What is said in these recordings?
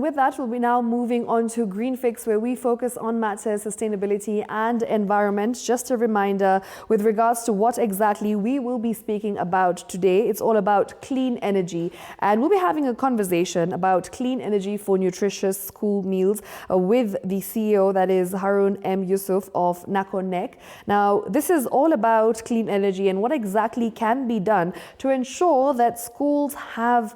with that, we'll be now moving on to Green Fix, where we focus on matters sustainability and environment. Just a reminder with regards to what exactly we will be speaking about today. It's all about clean energy, and we'll be having a conversation about clean energy for nutritious school meals with the CEO, that is Harun M. Yussuf of NACONEK. Now, this is all about clean energy and what exactly can be done to ensure that schools have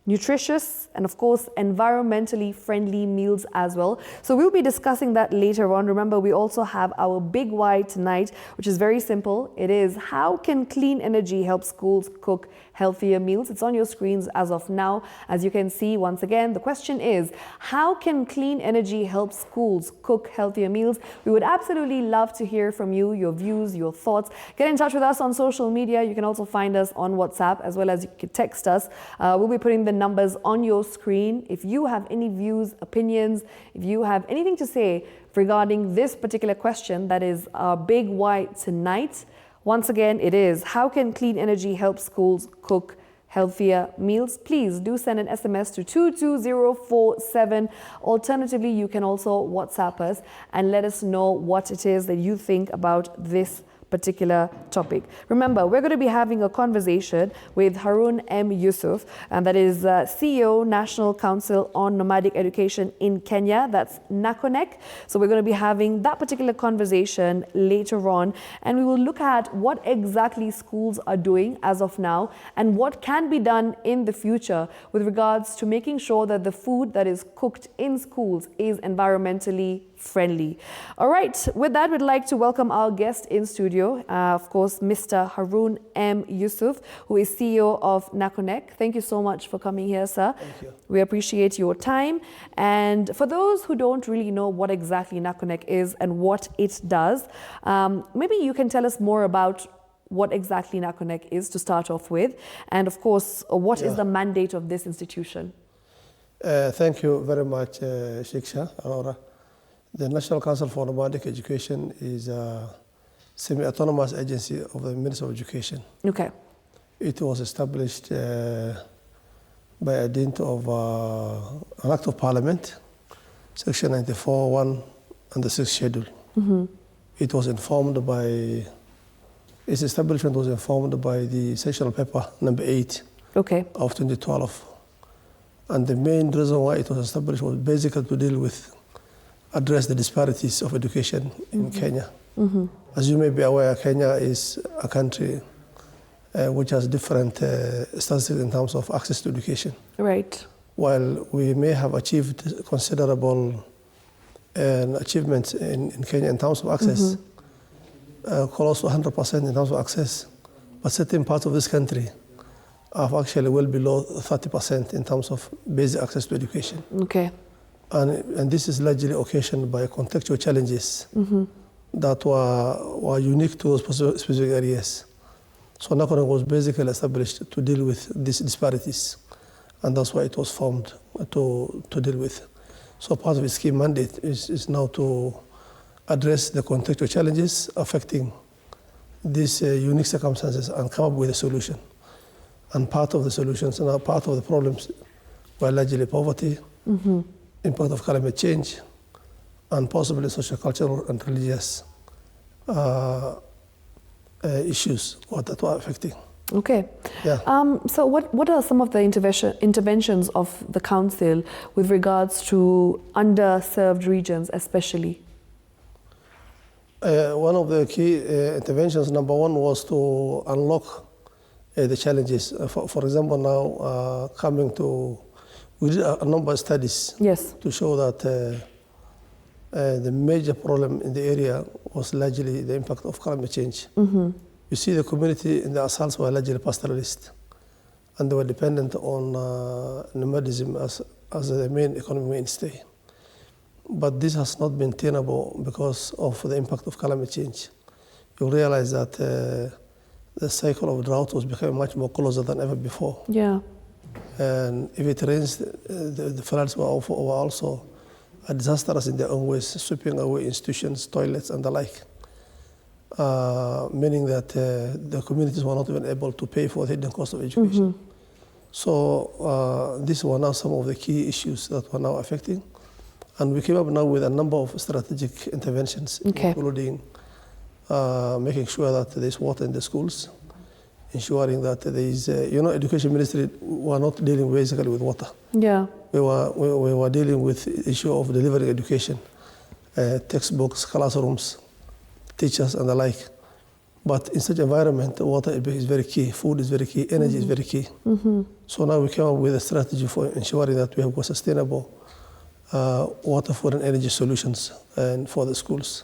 nutritious and, of course, environmentally friendly meals as well. So we'll be discussing that later on. Remember, we also have our big why tonight, which is very simple. It is, how can clean energy help schools cook healthier meals? It's on your screens as of now. As you can see, once again, the question is, how can clean energy help schools cook healthier meals? We would absolutely love to hear from you, your views, your thoughts. Get in touch with us on social media. You can also find us on WhatsApp, as well as you can text us. We'll be putting the numbers on your screen. If you have any views, opinions, if you have anything to say regarding this particular question, that is our big why tonight. Once again, it is, how can clean energy help schools cook healthier meals? Please do send an SMS to 22047. Alternatively, you can also WhatsApp us and let us know what it is that you think about this particular topic. Remember, we're going to be having a conversation with Harun M. Yussuf, and that is CEO, National Council on Nomadic Education in Kenya. That's NACONEK. So we're going to be having that particular conversation later on, and we will look at what exactly schools are doing as of now and what can be done in the future with regards to making sure that the food that is cooked in schools is environmentally friendly. All right, with that, we'd like to welcome our guest in studio, of course, Mr. Harun M. Yussuf, who is CEO of NACONEK. Thank you so much for coming here, sir. Thank you. We appreciate your time. And for those who don't really know what exactly NACONEK is and what it does, maybe you can tell us more about what exactly NACONEK is to start off with, and of course, what is the mandate of this institution? Thank you very much, Shiksha Aurora. The National Council for Nomadic Education is a semi-autonomous agency of the Ministry of Education. Okay. It was established by a dint of an Act of Parliament, Section 94(1) and the 6th Schedule. Mm-hmm. It was informed by, its establishment was informed by the Sessional Paper number 8 of 2012. And the main reason why it was established was basically to deal with address the disparities of education in Kenya. Mm-hmm. As you may be aware, Kenya is a country which has different statistics in terms of access to education. Right. While we may have achieved considerable achievements in Kenya in terms of access, close to 100% in terms of access, but certain parts of this country are actually well below 30% in terms of basic access to education. Okay. And this is largely occasioned by contextual challenges that were unique to those specific areas. So NACONEK was basically established to deal with these disparities, and that's why it was formed to deal with. So part of its key mandate is now to address the contextual challenges affecting these unique circumstances and come up with a solution. And part of the solutions and part of the problems were largely poverty, impact of climate change, and possibly social, cultural, and religious issues that were affecting. Okay. Yeah. So what are some of the interventions of the council with regards to underserved regions especially? One of the key interventions, number one, was to unlock the challenges. For example, now we did a number of studies to show that the major problem in the area was largely the impact of climate change. You see, the community in the Asals were largely pastoralist, and they were dependent on nomadism as the main economic mainstay. But this has not been tenable because of the impact of climate change. You realize that the cycle of drought was becoming much more closer than ever before. Yeah. And if it rains, the floods were also disastrous in their own ways, sweeping away institutions, toilets, and the like. Meaning that the communities were not even able to pay for the hidden cost of education. So these were now some of the key issues that were now affecting. And we came up now with a number of strategic interventions, including making sure that there's water in the schools, ensuring that there is, education ministry were not dealing basically with water. Yeah. We were dealing with the issue of delivering education, textbooks, classrooms, teachers, and the like. But in such environment, water is very key, food is very key, energy is very key. So now we came up with a strategy for ensuring that we have got sustainable water, food, and energy solutions and for the schools.